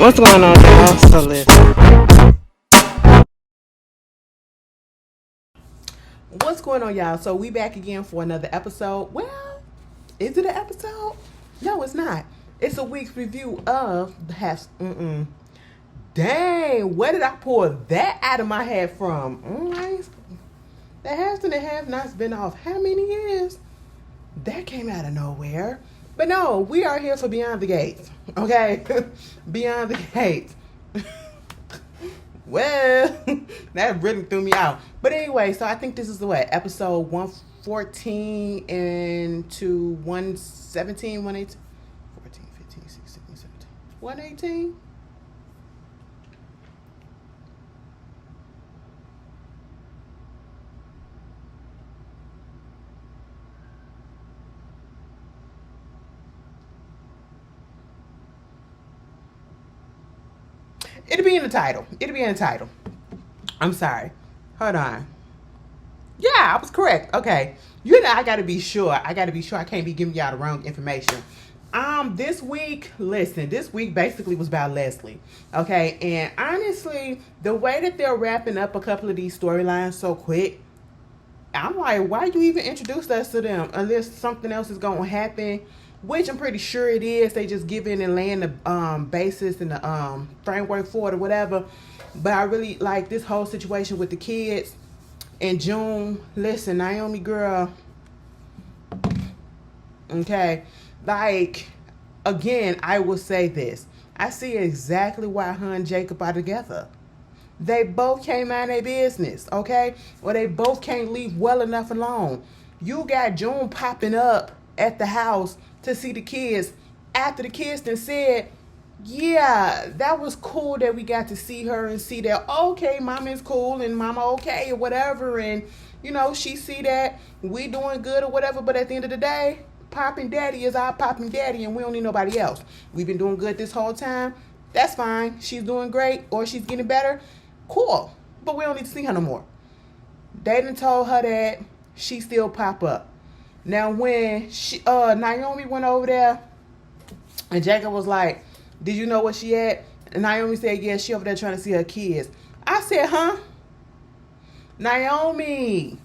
What's going on, y'all? So listen. What's going on, y'all? So we back again for another episode. Well, is it an episode? No, it's not. It's a week's review of the has. Dang, where did I pull that out of my head from? The has and the have nots been off how many years? That came out of nowhere. But no, we are here for Beyond the Gates. Okay? Beyond the Gates. Well, that really threw me out. But anyway, so I think this is the what? Episode 114 and to 117, 118, 14, 15, 16, 17, 118? It'll be in the title. It'll be in the title. I'm sorry. Hold on. Yeah, I was correct. Okay. You know, I gotta be sure. I can't be giving y'all the wrong information. This week, listen, this week basically was about Leslie. Okay, and honestly, the way that they're wrapping up a couple of these storylines so quick, I'm like, why you even introduce us to them unless something else is gonna happen? Which I'm pretty sure it is. They just give in and laying the basis and the framework for it or whatever. But I really like this whole situation with the kids. And June, listen, Naomi girl, okay, like, again, I will say this. I see exactly why her and Jacob are together. They both came out of their business, okay? Or they both can't leave well enough alone. You got June popping up at the house to see the kids after the kids then said, yeah, that was cool that we got to see her and see that, okay, mama is cool and mama okay or whatever. And, you know, she see that we doing good or whatever. But at the end of the day, popping daddy is our popping daddy and we don't need nobody else. We've been doing good this whole time. That's fine. She's doing great or she's getting better. Cool. But we don't need to see her no more. They done told her that she still pop up. Now when Naomi went over there and Jacob was like, did you know where she at? And Naomi said, yeah, she over there trying to see her kids. I said, huh? Naomi,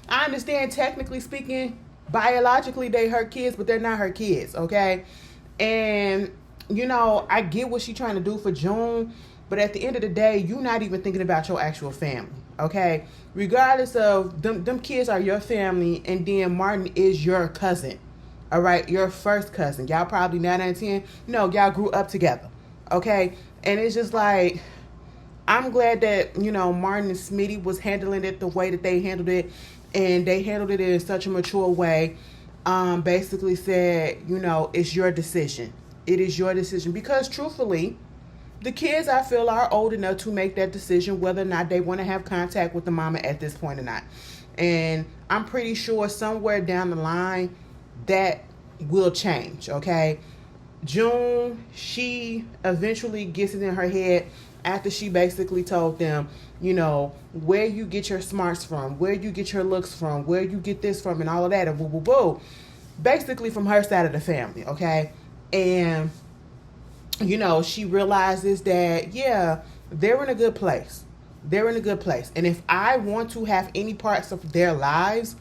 I understand technically speaking, biologically they her kids, but they're not her kids, okay? And, you know, I get what she's trying to do for June, but at the end of the day, you're not even thinking about your actual family, okay? Regardless of, them kids are your family, and then Martin is your cousin. All right, your first cousin. Y'all probably 9 and 10. No, y'all grew up together. Okay? And it's just like, I'm glad that, you know, Martin and Smitty was handling it the way that they handled it. And they handled it in such a mature way. Basically said, you know, it's your decision. It is your decision. Because truthfully, the kids, I feel, are old enough to make that decision whether or not they want to have contact with the mama at this point or not. And I'm pretty sure somewhere down the line, that will change, okay? June, she eventually gets it in her head after she basically told them, you know, where you get your smarts from, where you get your looks from, where you get this from, and all of that, and boo, boo, boo. Basically from her side of the family, okay? And, you know, she realizes that, yeah, they're in a good place. They're in a good place. And if I want to have any parts of their lives,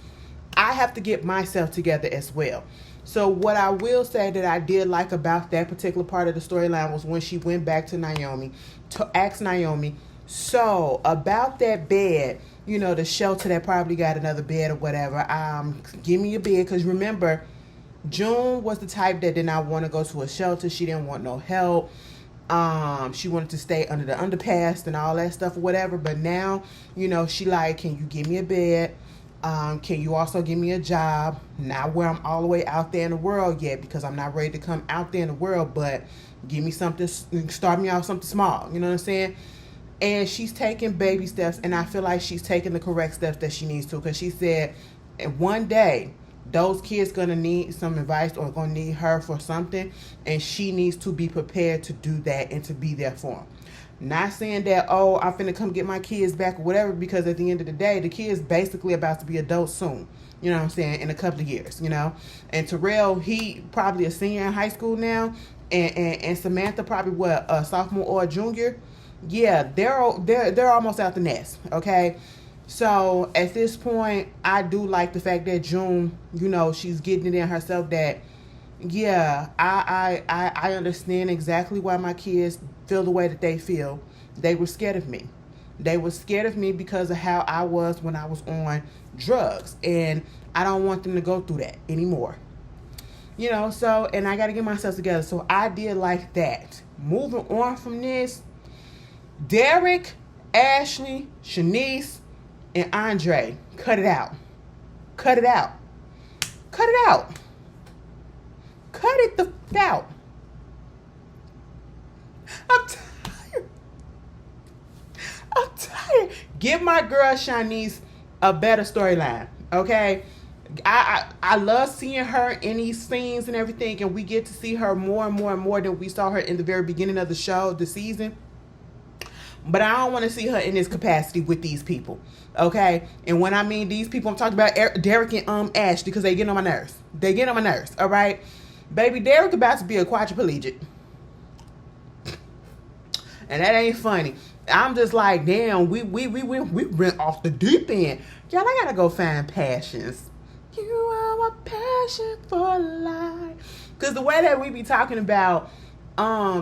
I have to get myself together as well. So what I will say that I did like about that particular part of the storyline was when she went back to Naomi to ask Naomi, so about that bed, you know, the shelter that probably got another bed or whatever, give me a bed. Because remember, June was the type that did not want to go to a shelter. She didn't want no help. She wanted to stay under the underpass and all that stuff or whatever. But now, you know, she like, can you give me a bed? Can you also give me a job? Not where I'm all the way out there in the world yet, because I'm not ready to come out there in the world, but give me something, start me out something small. You know what I'm saying? And she's taking baby steps, and I feel like she's taking the correct steps that she needs to, because she said one day those kids gonna need some advice or gonna need her for something, and she needs to be prepared to do that and to be there for them. Not saying that, oh, I'm finna come get my kids back or whatever, because at the end of the day, the kid's basically about to be adults soon. You know what I'm saying? In a couple of years, you know? And Terrell, he probably a senior in high school now. and Samantha probably what, a sophomore or a junior. Yeah, they're almost out the nest. Okay, so at this point, I do like the fact that June, she's getting it in herself that, yeah, I understand exactly why my kids feel the way that they feel. They were scared of me. They were scared of me because of how I was when I was on drugs, and I don't want them to go through that anymore. So, and I got to get myself together. So I did like that. Moving on from this, Derek, Ashley, Shanice, and Andre, cut it out. Cut it out. Cut it out. Cut it the f out. I'm tired. I'm tired. Give my girl Shanice a better storyline, okay? I love seeing her in these scenes and everything, and we get to see her more and more and more than we saw her in the very beginning of the show, the season. But I don't want to see her in this capacity with these people, okay? And when I mean these people, I'm talking about Derek and Ash, because they get on my nerves. They get on my nerves, all right? Baby, Derek about to be a quadriplegic. And that ain't funny. I'm just like, damn, we went off the deep end. Y'all, I gotta go find passions. You are my passion for life. Because the way that we be talking about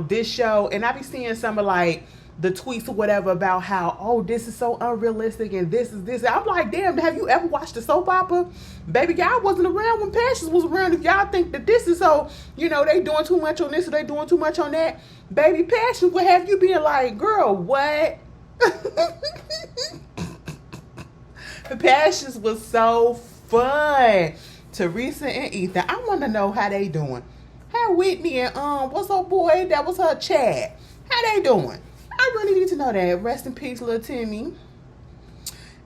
this show, and I be seeing some of like the tweets or whatever about how, oh, this is so unrealistic and this is this. I'm like, damn, have you ever watched a soap opera? Baby, y'all wasn't around when Passions was around. If y'all think that this is so, they doing too much on this or they doing too much on that, baby, Passions would have you being like, girl, what? Passions was so fun. Teresa and Ethan, I want to know how they doing. How Whitney and what's her boy? That was her Chad. How they doing? I really need to know that. Rest in peace, little Timmy.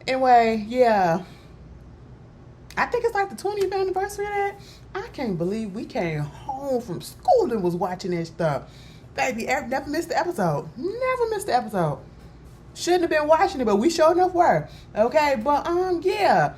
Anyway, yeah. I think it's like the 20th anniversary of that. I can't believe we came home from school and was watching that stuff. Baby, never missed the episode. Never missed the episode. Shouldn't have been watching it, but we sure enough were. Okay, but yeah.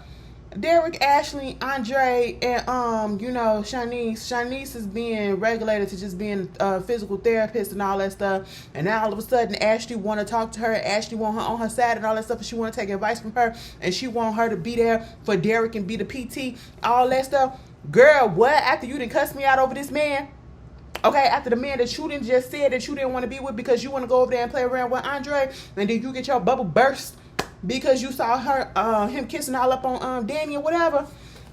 Derek, Ashley, Andre, and Shanice. Shanice is being regulated to just being a physical therapist and all that stuff. And now all of a sudden, Ashley want to talk to her. Ashley want her on her side and all that stuff. And she want to take advice from her. And she want her to be there for Derek and be the PT. All that stuff. Girl, what? After you done cuss me out over this man? Okay, after the man that you didn't just said that you didn't want to be with because you want to go over there and play around with Andre. And then you get your bubble burst because you saw him kissing all up on Danny or whatever.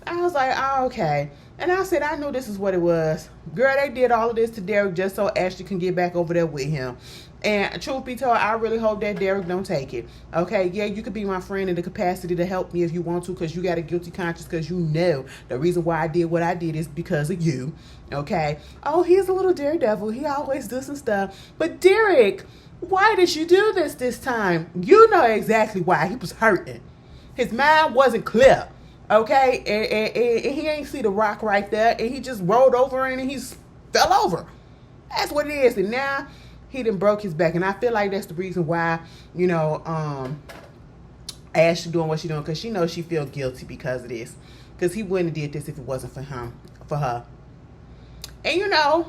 I was like, oh, okay. And I said, I knew this is what it was. Girl, they did all of this to Derek just so Ashley can get back over there with him. And truth be told, I really hope that Derek don't take it. Okay, yeah, you could be my friend in the capacity to help me if you want to, because you got a guilty conscience, because you know the reason why I did what I did is because of you. Okay. Oh, he's a little daredevil. He always does some stuff. But Derek, why did you do this time? You know exactly why. He was hurting. His mind wasn't clear. Okay? And he ain't see the rock right there. And he just rolled over and he fell over. That's what it is. And now he done broke his back. And I feel like that's the reason why, Ashley doing what she doing. Because she knows she feel guilty because of this. Because he wouldn't have did this if it wasn't for her. And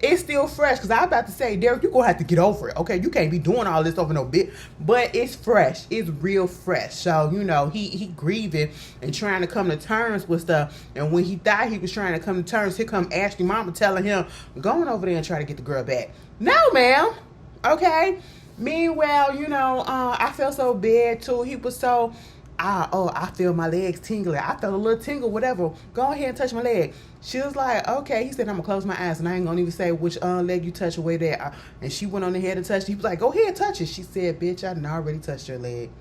it's still fresh, because I was about to say, Derek, you're going to have to get over it, okay? You can't be doing all this over no bit. But it's fresh. It's real fresh. So, he grieving and trying to come to terms with stuff. And when he thought he was trying to come to terms, here come Ashley mama telling him, going over there and try to get the girl back. No, ma'am. Okay? Meanwhile, I felt so bad, too. He was so, I feel my legs tingling. I felt a little tingle, whatever. Go ahead and touch my leg. She was like, okay. He said, I'm going to close my eyes, and I ain't going to even say which leg you touch away there. And she went on ahead and touched it. He was like, go ahead, touch it. She said, bitch, I done already touched your leg.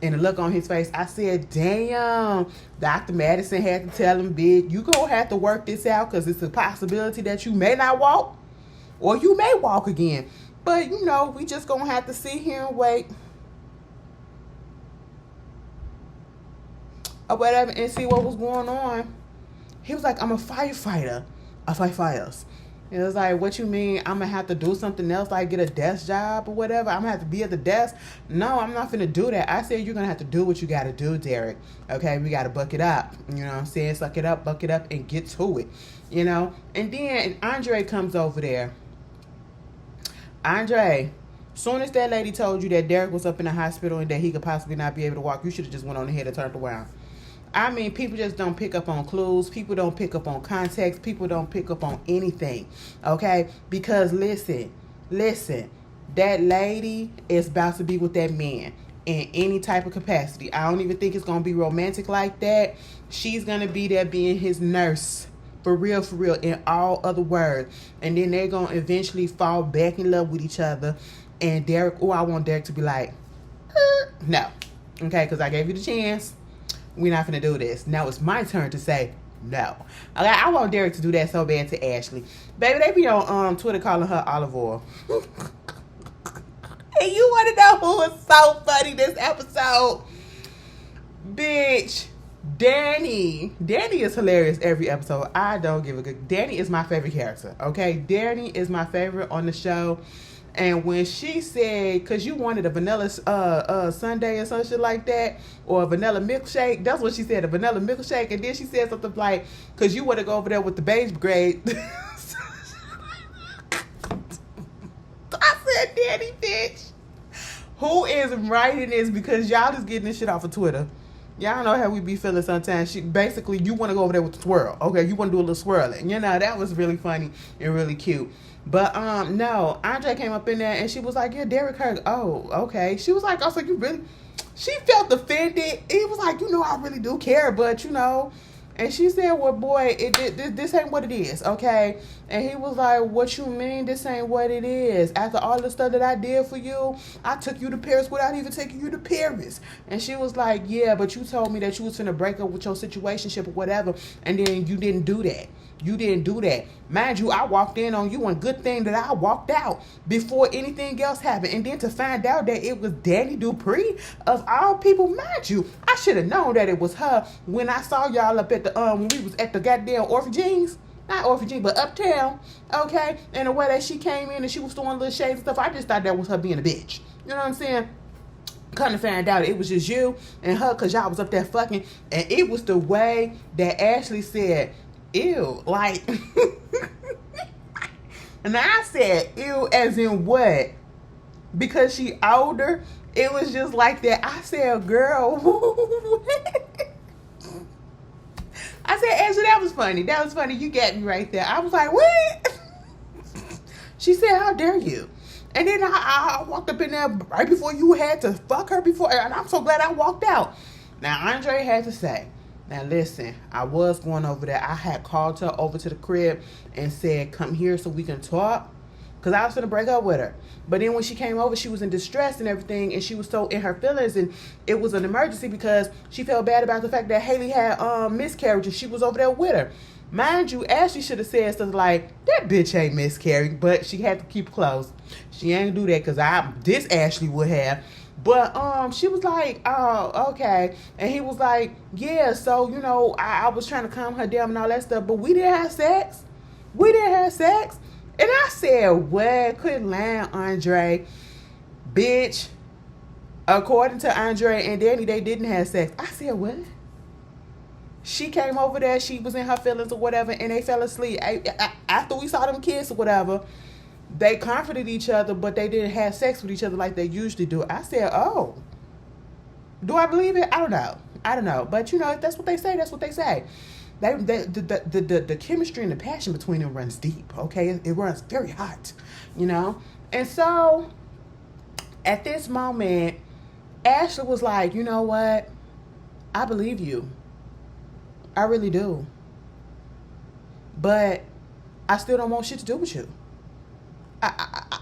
And the look on his face, I said, damn. Dr. Madison had to tell him, bitch, you going to have to work this out, because it's a possibility that you may not walk, or you may walk again. But, we just going to have to sit here and wait. Or whatever, and see what was going on. He was like, I'm a firefighter. I fight fires. It was like, what you mean? I'm gonna have to do something else, like get a desk job or whatever? I'm gonna have to be at the desk? No, I'm not gonna do that. I said you're gonna have to do what you gotta do, Derek. Okay, we gotta buck it up. You know what I'm saying? Suck it up, buck it up, and get to it. You know? And then Andre comes over there. Andre, soon as that lady told you that Derek was up in the hospital and that he could possibly not be able to walk, you should have just went on ahead and turned around. I mean, people just don't pick up on clues. People don't pick up on context. People don't pick up on anything, okay? Because listen, that lady is about to be with that man in any type of capacity. I don't even think it's going to be romantic like that. She's going to be there being his nurse. For real, in all other words. And then they're going to eventually fall back in love with each other. And Derek, I want Derek to be like, no. Okay, because I gave you the chance. We're not going to do this. Now it's my turn to say no. Okay, I want Derek to do that so bad to Ashley. Baby, they be on Twitter calling her olive oil. And you want to know who is so funny this episode? Bitch, Danny is hilarious every episode. I don't give a good. Danny is my favorite character. Okay, Danny is my favorite on the show. And when she said, because you wanted a vanilla sundae or some shit like that, or a vanilla milkshake, that's what she said, a vanilla milkshake. And then she said something like, because you want to go over there with the beige grade. I said, Danny, bitch. Who is writing this? Because y'all just getting this shit off of Twitter. Y'all know how we be feeling sometimes. Basically, you want to go over there with the swirl. Okay, you want to do a little swirling. You know, that was really funny and really cute. But, no, Andre came up in there and she was like, yeah, Derek hurt. Oh, okay. She was like, oh, so you really, she felt offended. He was like, I really do care, but, And she said, well, boy, this ain't what it is, okay? And he was like, what you mean this ain't what it is? After all the stuff that I did for you, I took you to Paris without even taking you to Paris. And she was like, yeah, but you told me that you was finna break up with your situationship or whatever, and then you didn't do that. You didn't do that. Mind you, I walked in on you, and good thing that I walked out before anything else happened. And then to find out that it was Danny Dupree, of all people, mind you, I should have known that it was her when I saw y'all up at the, when we was at the goddamn Orphan not Orphan but Uptown, okay? And the way that she came in and she was throwing little shades and stuff, I just thought that was her being a bitch. You know what I'm saying? Kind of found out it was just you and her because y'all was up there fucking. And it was the way that Ashley said, ew, like, and I said, ew, as in what? Because she older? It was just like that. I said, girl, I said, Ashley, that was funny. That was funny. You got me right there. I was like, what? She said, how dare you? And then I walked up in there right before you had to fuck her before, and I'm so glad I walked out. Now, Andre had to say, now listen, I was going over there. I had called her over to the crib and said, come here so we can talk. Because I was going to break up with her. But then when she came over, she was in distress and everything. And she was so in her feelings. And it was an emergency because she felt bad about the fact that Haley had miscarriages. She was over there with her. Mind you, Ashley should have said something like, that bitch ain't miscarried. But she had to keep close. She ain't do that because this Ashley would have. But she was like, oh, okay. And he was like, yeah, so, I was trying to calm her down and all that stuff. But we didn't have sex. And I said, what? Quit lying, Andre. Bitch. According to Andre and Danny, they didn't have sex. I said, what? She came over there. She was in her feelings or whatever. And they fell asleep. After we saw them kiss or whatever, they comforted each other, but they didn't have sex with each other like they usually do. I said, oh. Do I believe it? I don't know. But, if that's what they say, that's what they say. The chemistry and the passion between them runs deep, okay? It runs very hot, And so, at this moment, Ashley was like, you know what? I believe you. I really do. But I still don't want shit to do with you.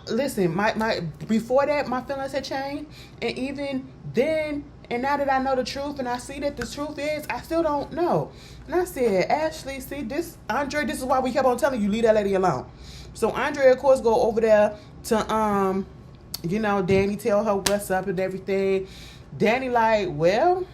Listen, my before that, my feelings had changed. And even then, and now that I know the truth and I see that the truth is, I still don't know. And I said, Ashley, see this, Andre, this is why we kept on telling you, leave that lady alone. So Andre, of course, go over there to, Danny, tell her what's up and everything. Danny like, well,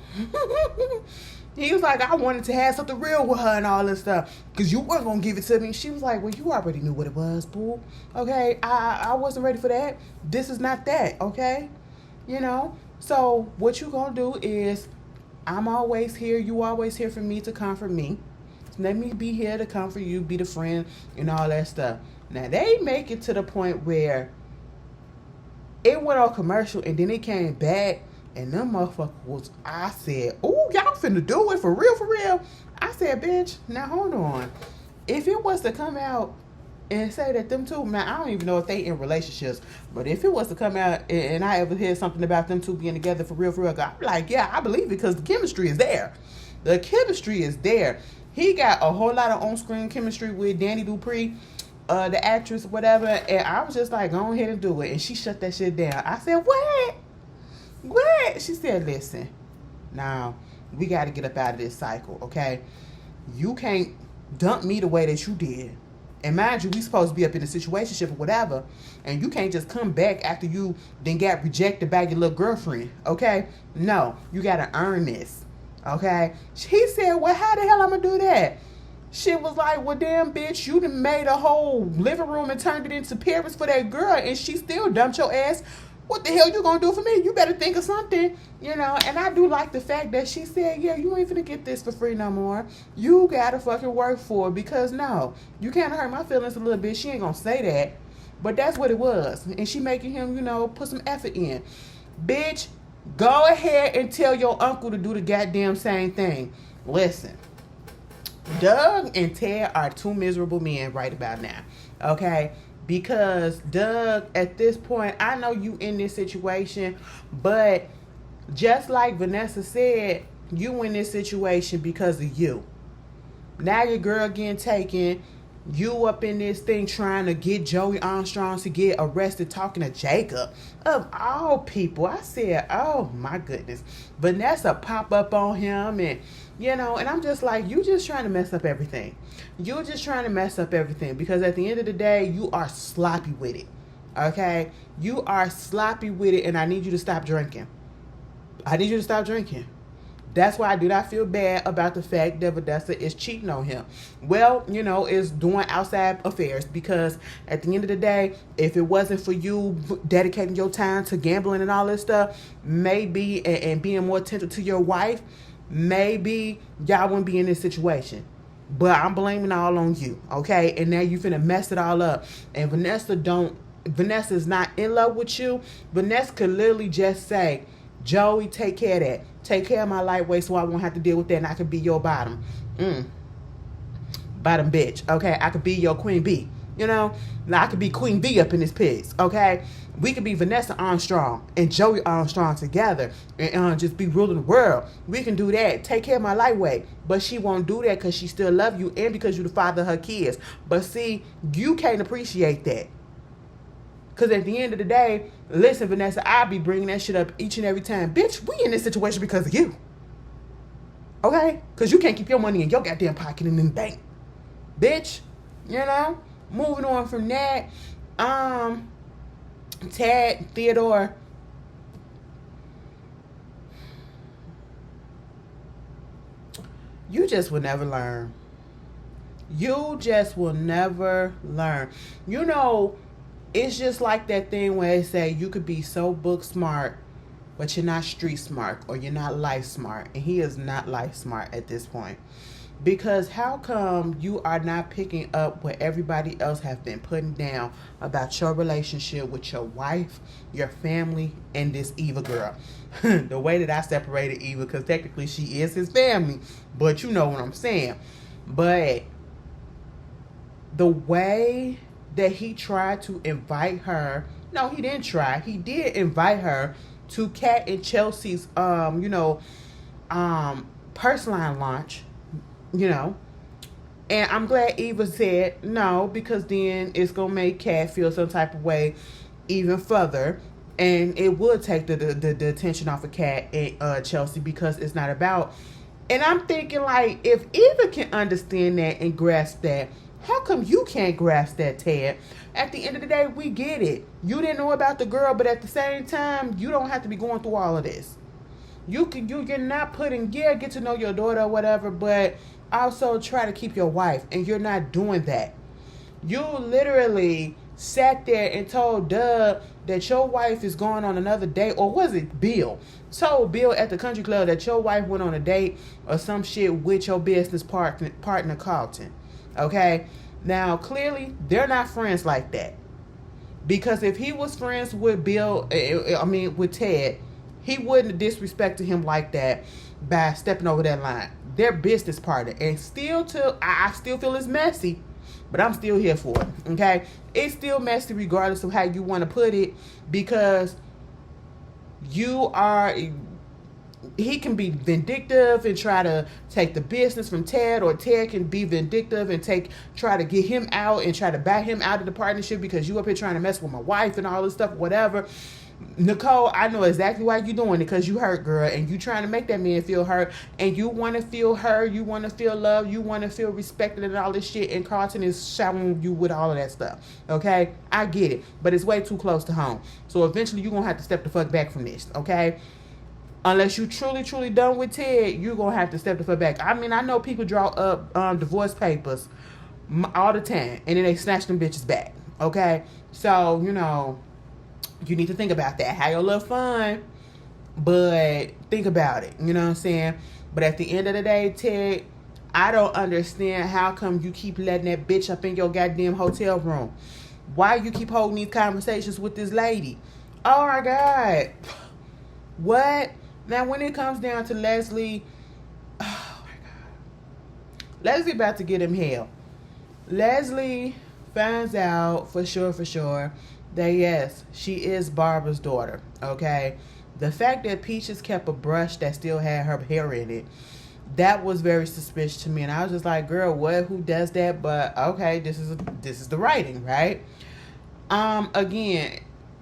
He was like, I wanted to have something real with her and all this stuff. Because you weren't going to give it to me. She was like, well, you already knew what it was, boo. Okay, I wasn't ready for that. This is not that, okay? You know? So what you going to do is, I'm always here. You always here for me to comfort me. Let me be here to comfort you, be the friend, and all that stuff. Now, they make it to the point where it went on commercial, and then it came back, and them motherfuckers was, I said, ooh, y'all finna do it for real, for real. I said, bitch, now hold on. If it was to come out and say that them two, man, I don't even know if they in relationships, but if it was to come out and I ever hear something about them two being together for real, I'm like, yeah, I believe it, because the chemistry is there. The chemistry is there. He got a whole lot of on-screen chemistry with Danny Dupree, the actress, whatever, and I was just like, go ahead and do it. And she shut that shit down. I said, what? What? She said, listen, now, we got to get up out of this cycle, okay? You can't dump me the way that you did. And mind you, we supposed to be up in a situationship or whatever, and you can't just come back after you then got rejected by your little girlfriend, okay? No, you got to earn this, okay? He said, well, how the hell I'm going to do that? She was like, well, damn, bitch, you done made a whole living room and turned it into Paris for that girl, and she still dumped your ass. What the hell you gonna do for me? You better think of something, you know. And I do like the fact that she said, yeah, you ain't finna get this for free no more. You gotta fucking work for it, because no, you can't hurt my feelings a little bit. She ain't gonna say that, but that's what it was. And she making him, you know, put some effort in. Bitch, go ahead and tell your uncle to do the goddamn same thing. Listen, Doug and Ted are two miserable men right about now, okay? Because Doug, at this point, I know you in this situation, but just like Vanessa said, you in this situation because of you. Now your girl getting taken. You up in this thing trying to get Joey Armstrong to get arrested, talking to Jacob. Of all people, I said, oh my goodness. Vanessa pop up on him, and you know, and I'm just like, you just trying to mess up everything. You're just trying to mess up everything, because at the end of the day, you are sloppy with it. Okay? You are sloppy with it, and I need you to stop drinking. I need you to stop drinking. That's why I do not feel bad about the fact that Vanessa is cheating on him. Well, you know, is doing outside affairs, because at the end of the day, if it wasn't for you dedicating your time to gambling and all this stuff, maybe, and being more attentive to your wife, maybe y'all wouldn't be in this situation. But I'm blaming all on you, okay? And now you finna mess it all up. And Vanessa is not in love with you. Vanessa could literally just say, Joey, take care of that. Take care of my lightweight so I won't have to deal with that, and I could be your bottom. Bottom bitch, okay? I could be your queen bee, you know? Now, I could be queen bee up in this pigs, okay? We could be Vanessa Armstrong and Joey Armstrong together and just be ruling the world. We can do that. Take care of my lightweight. But she won't do that because she still love you and because you're the father of her kids. But see, you can't appreciate that. Because at the end of the day, listen, Vanessa, I'll be bringing that shit up each and every time. Bitch, we in this situation because of you. Okay? Because you can't keep your money in your goddamn pocket and in the bank. Bitch, you know? Moving on from that, Tad, Theodore, you just will never learn. You just will never learn. You know, it's just like that thing where they say you could be so book smart, but you're not street smart, or you're not life smart. And he is not life smart at this point. Because how come you are not picking up what everybody else have been putting down about your relationship with your wife, your family, and this Eva girl? The way that I separated Eva, because technically she is his family, but you know what I'm saying. But the way that he tried to invite her, no, he didn't try. He did invite her to Kat and Chelsea's, purse line launch. You know, and I'm glad Eva said no, because then it's gonna make Kat feel some type of way even further, and it would take the attention off of Kat and Chelsea, because it's not about. And I'm thinking, like, if Eva can understand that and grasp that, how come you can't grasp that, Ted? At the end of the day, we get it. You didn't know about the girl, but at the same time, you don't have to be going through all of this. You're not putting, yeah, get to know your daughter or whatever, but also try to keep your wife, and you're not doing that. You literally sat there and told Doug that your wife is going on another date, or was it Bill? Told Bill at the country club that your wife went on a date or some shit with your business partner Carlton. Okay? Now, clearly, they're not friends like that. Because if he was friends with with Ted, he wouldn't have disrespected him like that by stepping over that line. They're business partner. And I still feel it's messy, but I'm still here for it. Okay? It's still messy regardless of how you want to put it, because he can be vindictive and try to take the business from Ted, or Ted can be vindictive and try to get him out and try to back him out of the partnership because you up here trying to mess with my wife and all this stuff, whatever. Nicole, I know exactly why you're doing it, because you hurt, girl, and you trying to make that man feel hurt, and you want to feel heard, you want to feel loved, you want to feel respected and all this shit, and Carlton is showering you with all of that stuff. Okay? I get it, but it's way too close to home. So eventually you're going to have to step the fuck back from this, okay? Unless you truly, truly done with Ted, you're going to have to step the fuck back. I mean, I know people draw up divorce papers all the time, and then they snatch them bitches back, okay? So, you need to think about that. Have your little fun, but think about it. You know what I'm saying? But at the end of the day, Ted, I don't understand how come you keep letting that bitch up in your goddamn hotel room. Why you keep holding these conversations with this lady? Oh my God. What? Now, when it comes down to Leslie, oh my God. Leslie about to get him hell. Leslie finds out for sure that yes, she is Barbara's daughter, okay? The fact that Peaches kept a brush that still had her hair in it, that was very suspicious to me. And I was just like, girl, what? Who does that? But okay, this is the writing, right? Again,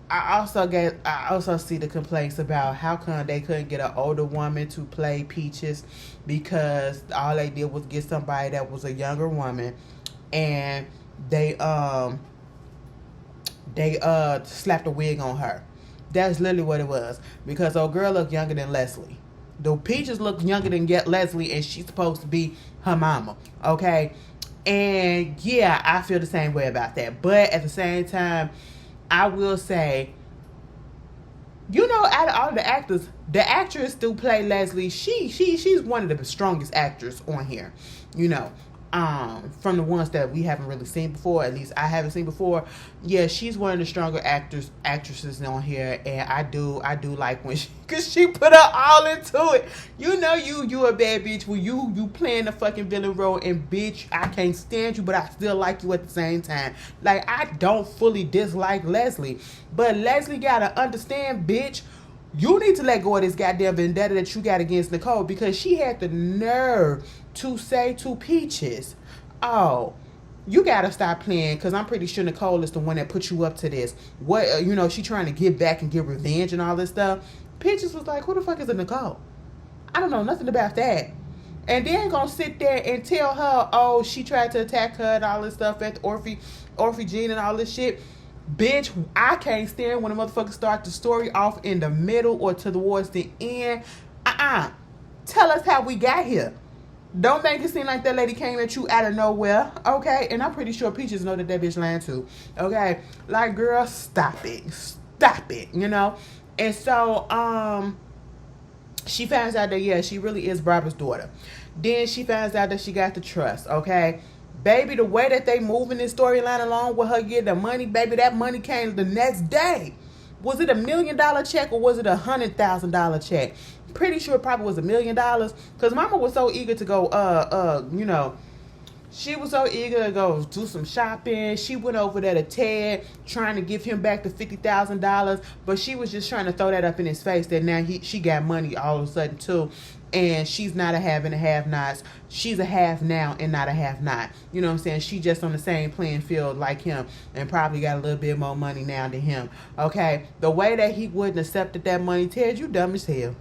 I also see the complaints about how come they couldn't get an older woman to play Peaches, because all they did was get somebody that was a younger woman, and they slapped a wig on her. That's literally what it was, because old girl looked younger than Leslie. The Peaches look younger than Leslie, and she's supposed to be her mama, okay? And yeah, I feel the same way about that. But at the same time, I will say, out of all the actors, the actress who played Leslie, she's one of the strongest actors on here, from the ones that we haven't really seen before. At least I haven't seen before. Yeah, she's one of the stronger actresses on here, and I do like when cause she put her all into it. You a bad bitch when you playing the fucking villain role, and bitch, I can't stand you, but I still like you at the same time. Like, I don't fully dislike Leslie, but Leslie gotta understand, bitch, you need to let go of this goddamn vendetta that you got against Nicole, because she had the nerve to say to Peaches, oh, you gotta stop playing, because I'm pretty sure Nicole is the one that put you up to this. What, she trying to get back and get revenge and all this stuff. Peaches was like, who the fuck is a Nicole? I don't know nothing about that. And then gonna sit there and tell her, oh, she tried to attack her and all this stuff at Orphe Jean and all this shit. Bitch, I can't stand when a motherfucker start the story off in the middle or towards the end. Tell us how we got here. Don't make it seem like that lady came at you out of nowhere, okay? And I'm pretty sure Peaches know that bitch lying too, okay? Like, girl, stop it, And so, she finds out that, yeah, she really is Barbara's daughter. Then she finds out that she got the trust, okay? Baby, the way that they moving this storyline along with her getting the money, baby, that money came the next day. Was it $1 million check or was it $100,000 check? Pretty sure it probably was $1 million, because Mama was so eager to go, she was so eager to go do some shopping. She went over there to Ted, trying to give him back the $50,000, but she was just trying to throw that up in his face that now she got money all of a sudden too. And she's not a have and a have-nots. She's a have now and not a have-not. You know what I'm saying? She just on the same playing field like him and probably got a little bit more money now than him. Okay? The way that he wouldn't accepted that money, Ted, you dumb as hell.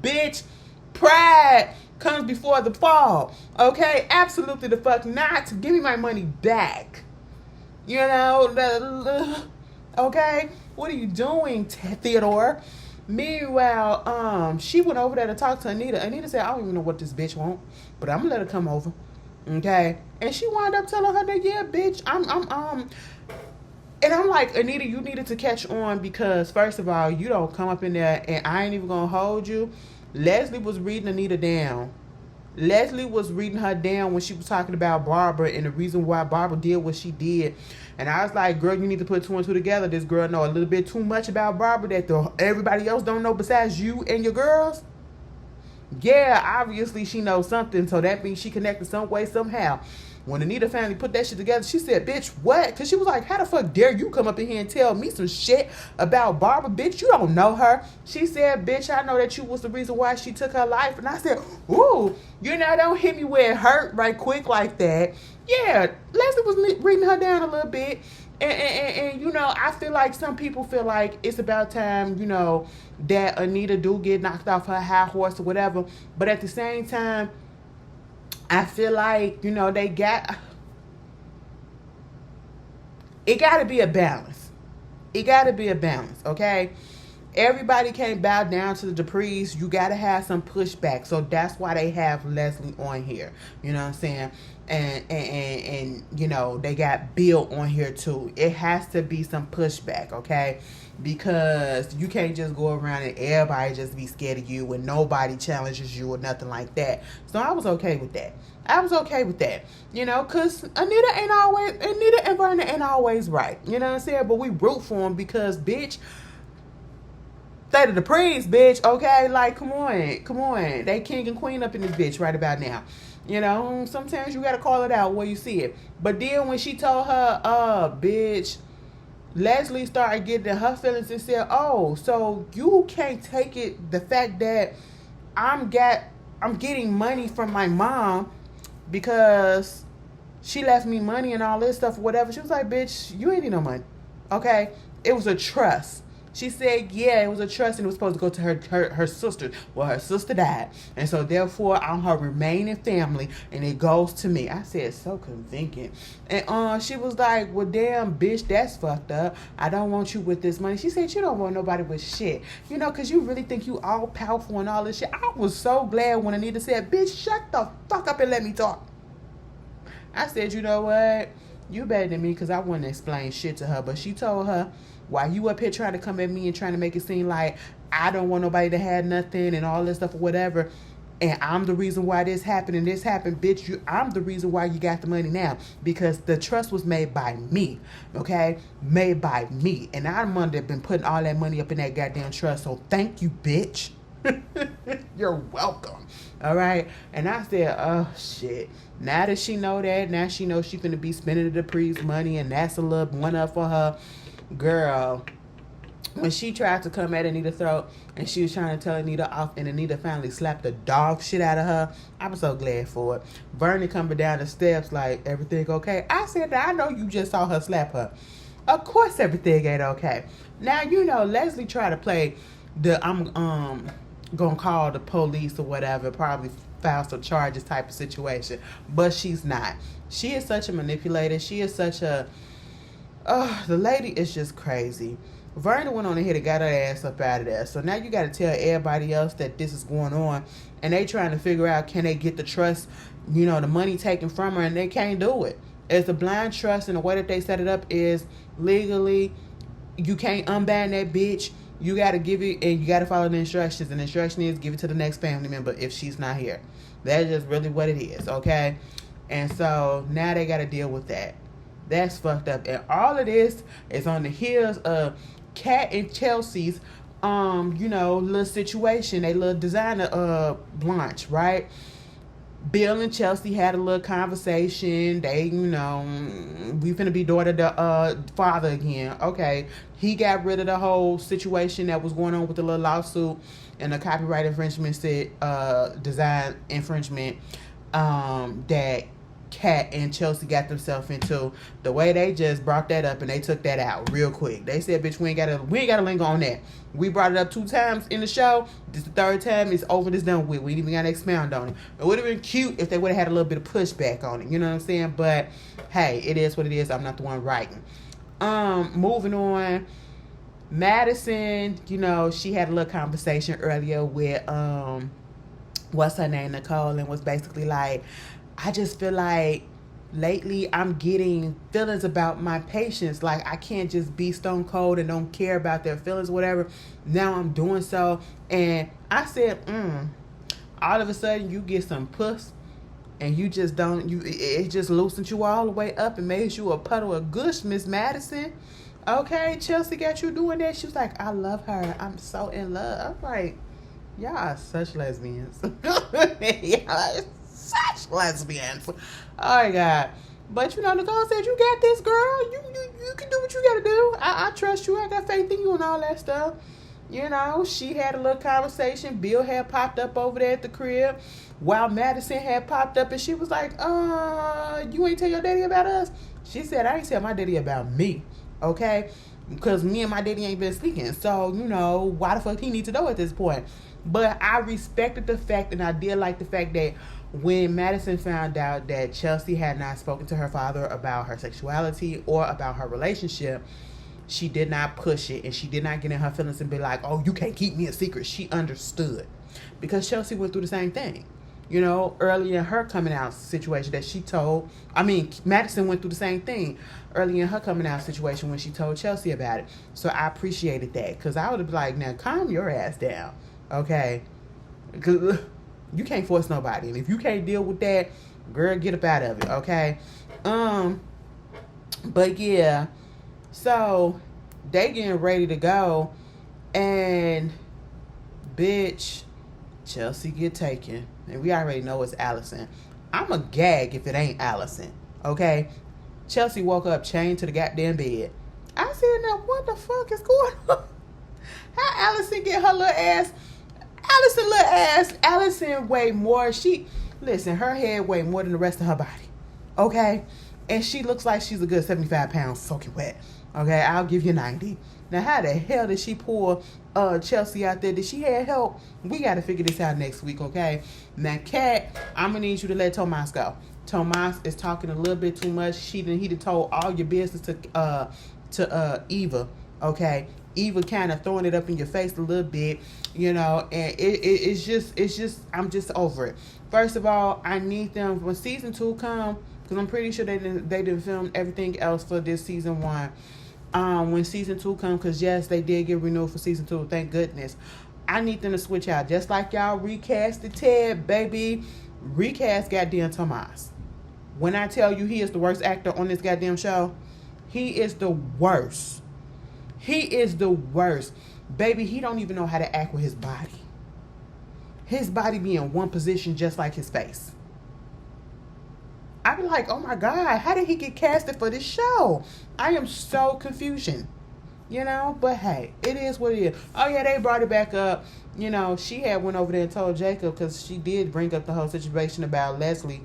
Bitch, pride comes before the fall. Okay? Absolutely the fuck not. Give me my money back. Okay? What are you doing, Theodore? Meanwhile, she went over there to talk to Anita. Anita said, I don't even know what this bitch want, but I'm gonna let her come over. Okay? And she wound up telling her that, yeah, bitch, and I'm like, Anita, you needed to catch on because first of all, you don't come up in there and I ain't even gonna hold you. Leslie was reading Anita down. Leslie was reading her down when she was talking about Barbara and the reason why Barbara did what she did. And I was like, girl, you need to put two and two together. This girl know a little bit too much about Barbara that everybody else don't know besides you and your girls. Yeah, obviously she knows something, so that means she connected some way, somehow. When Anita finally put that shit together, she said, bitch, what? Because she was like, how the fuck dare you come up in here and tell me some shit about Barbara? Bitch, you don't know her. She said, bitch, I know that you was the reason why she took her life. And I said, ooh, don't hit me where it hurt right quick like that. Yeah, Leslie was reading her down a little bit. And I feel like some people feel like it's about time, that Anita do get knocked off her high horse or whatever. But at the same time, I feel like, it got to be a balance. It got to be a balance, okay? Everybody can't bow down to the Duprees. You got to have some pushback. So that's why they have Leslie on here. You know what I'm saying? And they got Bill on here too. It has to be some pushback, okay? Because you can't just go around and everybody just be scared of you when nobody challenges you or nothing like that. So I was okay with that. Because Anita and Verna ain't always right. You know what I'm saying? But we root for them because, bitch, State of the Praise, bitch, okay? Like, come on. They king and queen up in this bitch right about now. Sometimes you gotta call it out where you see it. But then when she told her, bitch, Leslie started getting her feelings and said, oh, so you can't take it, the fact that I'm getting money from my mom because she left me money and all this stuff or whatever. She was like, bitch, you ain't need no money. Okay? It was a trust. She said, yeah, it was a trust and it was supposed to go to her sister. Well, her sister died. And so, therefore, I'm her remaining family and it goes to me. I said, so convenient. And she was like, well, damn, bitch, that's fucked up. I don't want you with this money. She said, you don't want nobody with shit. Because you really think you all powerful and all this shit. I was so glad when Anita said, bitch, shut the fuck up and let me talk. I said, you know what? You better than me because I wouldn't explain shit to her. But she told her, why you up here trying to come at me and trying to make it seem like I don't want nobody to have nothing and all this stuff or whatever, and I'm the reason why this happened and this happened, bitch, I'm the reason why you got the money now because the trust was made by me, okay? Made by me. And I'm under been putting all that money up in that goddamn trust, so thank you, bitch. You're welcome. All right? And I said, oh, shit. Now that she know that, now she knows she's going to be spending the Dupree's money and that's a little one up for her. Girl, when she tried to come at Anita's throat and she was trying to tell Anita off and Anita finally slapped the dog shit out of her, I was so glad for it. Vernon coming down the steps like, everything okay? I said, I know you just saw her slap her. Of course everything ain't okay. Now, Leslie tried to play the I'm gonna call the police or whatever, probably file some charges type of situation, but she's not. She is such a manipulator. She is such a the lady is just crazy. Verna went on ahead and got her ass up out of there. So now you got to tell everybody else that this is going on. And they trying to figure out, can they get the trust, the money taken from her, and they can't do it. It's a blind trust, and the way that they set it up is legally, you can't unbind that bitch. You got to give it, and you got to follow the instructions. And the instruction is give it to the next family member if she's not here. That's just really what it is, okay? And so now they got to deal with that. That's fucked up. And all of this is on the heels of Kat and Chelsea's, little situation. They little designer lunch, right? Bill and Chelsea had a little conversation. They, we finna be daughter to father again. Okay. He got rid of the whole situation that was going on with the little lawsuit and the copyright infringement design infringement that Kat and Chelsea got themselves into. The way they just brought that up and they took that out real quick. They said, bitch, we ain't gotta linger on that. We brought it up 2 times in the show. This is the 3rd time. It's over. This done with. We ain't even gotta expound on it. It would have been cute if they would have had a little bit of pushback on it. You know what I'm saying? But hey, it is what it is. I'm not the one writing. Moving on. Madison, she had a little conversation earlier with what's her name, Nicole, and was basically like, I just feel like lately I'm getting feelings about my patients. Like, I can't just be stone cold and don't care about their feelings, whatever. Now I'm doing so. And I said, all of a sudden you get some puss and you just don't, it just loosened you all the way up and made you a puddle of gush, Miss Madison. Okay, Chelsea got you doing that. She was like, I love her. I'm so in love. I'm like, y'all are such lesbians. Y'all are such lesbians. Oh my God. But Nicole said, you got this, girl. You can do what you gotta do. I trust you. I got faith in you and all that stuff. She had a little conversation. Bill had popped up over there at the crib while Madison had popped up, and she was like, you ain't tell your daddy about us? She said, I ain't tell my daddy about me. Okay? Because me and my daddy ain't been speaking. So, why the fuck he need to know at this point? But I respected the fact, and I did like the fact that when Madison found out that Chelsea had not spoken to her father about her sexuality or about her relationship, she did not push it, and she did not get in her feelings and be like, oh, you can't keep me a secret. She understood. Because Chelsea went through the same thing. Early in her coming out situation that Madison went through the same thing early in her coming out situation when she told Chelsea about it. So I appreciated that, because I would have been like, now calm your ass down, okay? Because you can't force nobody, and if you can't deal with that, girl, get up out of it, okay? But yeah, so they getting ready to go, and bitch, Chelsea get taken. And we already know it's Allison. I'm a gag if it ain't Allison. Okay? Chelsea woke up chained to the goddamn bed. I said, now what the fuck is going on? How Allison get her little ass? Allison weigh more. Listen, her head weigh more than the rest of her body. Okay? And she looks like she's a good 75 pounds soaking wet. Okay? I'll give you 90. Now, how the hell did she pull Chelsea out there? Did she have help? We got to figure this out next week, okay? Now, Kat, I'm going to need you to let Tomas go. Tomas is talking a little bit too much. He done told all your business to Eva, okay? Eva kind of throwing it up in your face a little bit, and it's just, I'm just over it. First of all, I need them, when season 2 come, because I'm pretty sure they didn't film everything else for this season 1. When season 2 comes, because yes, they did get renewed for season 2, thank goodness. I need them to switch out, just like y'all recasted Ted, baby. Recast goddamn Tomas. When I tell you he is the worst actor on this goddamn show, he is the worst. He is the worst. Baby, he don't even know how to act with his body. His body be in one position just like his face. I be like, oh my God, how did he get casted for this show? I am so confusion, but hey, it is what it is. Oh yeah, they brought it back up. She had went over there and told Jacob, because she did bring up the whole situation about Leslie.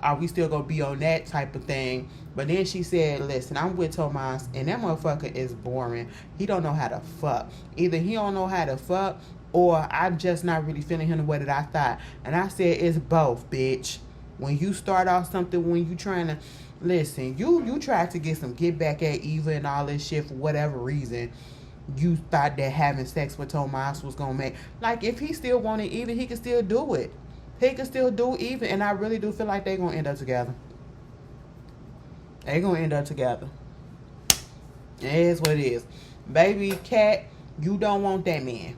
Are we still gonna be on that type of thing? But then she said, listen, I'm with Tomas, and that motherfucker is boring. He don't know how to fuck. Either he don't know how to fuck, or I'm just not really feeling him the way that I thought. And I said, it's both, bitch. When you start off something, when you trying to, listen, you tried to get back at Eva and all this shit for whatever reason. You thought that having sex with Tomas was going to make, like, if he still wanted Eva, he could still do it. He could still do Eva, and I really do feel like they're going to end up together. They're going to end up together. It is what it is. Baby, Kat, you don't want that man.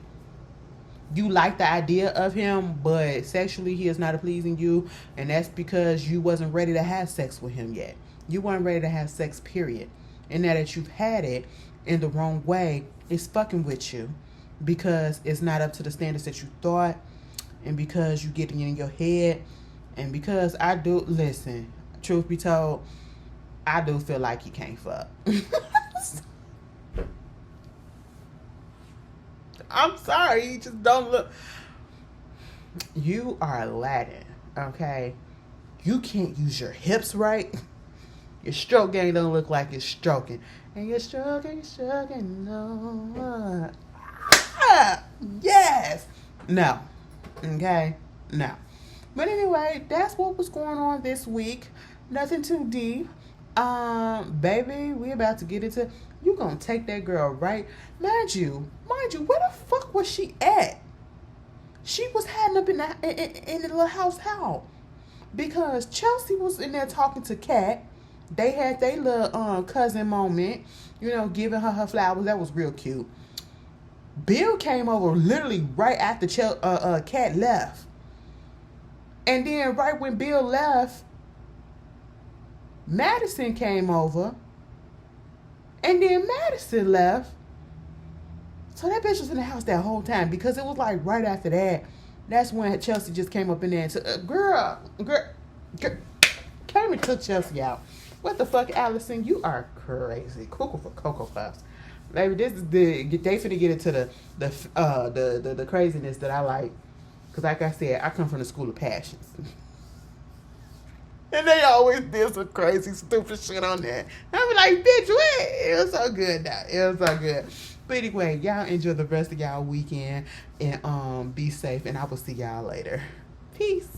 You like the idea of him, but sexually he is not pleasing you, and that's because you wasn't ready to have sex with him yet. You weren't ready to have sex, period. And now that you've had it in the wrong way, it's fucking with you, because it's not up to the standards that you thought, and because you getting in your head, and because I do, listen, truth be told, I do feel like he can't fuck. I'm sorry, you just don't look. You are Latin, okay? You can't use your hips right. Your stroke game don't look like it's stroking. And you're stroking, no. Yes. No. Okay? No. But anyway, that's what was going on this week. Nothing too deep. Baby, we about to get into. You gonna take that girl, right? Mind you, where the fuck was she at? She was hiding up in the little house. How? Because Chelsea was in there talking to Kat. They had their little cousin moment, giving her flowers. That was real cute. Bill came over literally right after Kat left. And then right when Bill left, Madison came over. And then Madison left. So that bitch was in the house that whole time, because it was like right after that. That's when Chelsea just came up in there and said, girl, came and took Chelsea out. What the fuck, Allison? You are crazy. Cuckoo for Cocoa Puffs. Baby, this is they finna get into the craziness that I like. Because like I said, I come from the school of passions. And they always did some crazy, stupid shit on there. I be like, bitch, what? It was so good now. It was so good. But anyway, y'all enjoy the rest of y'all weekend. And be safe. And I will see y'all later. Peace.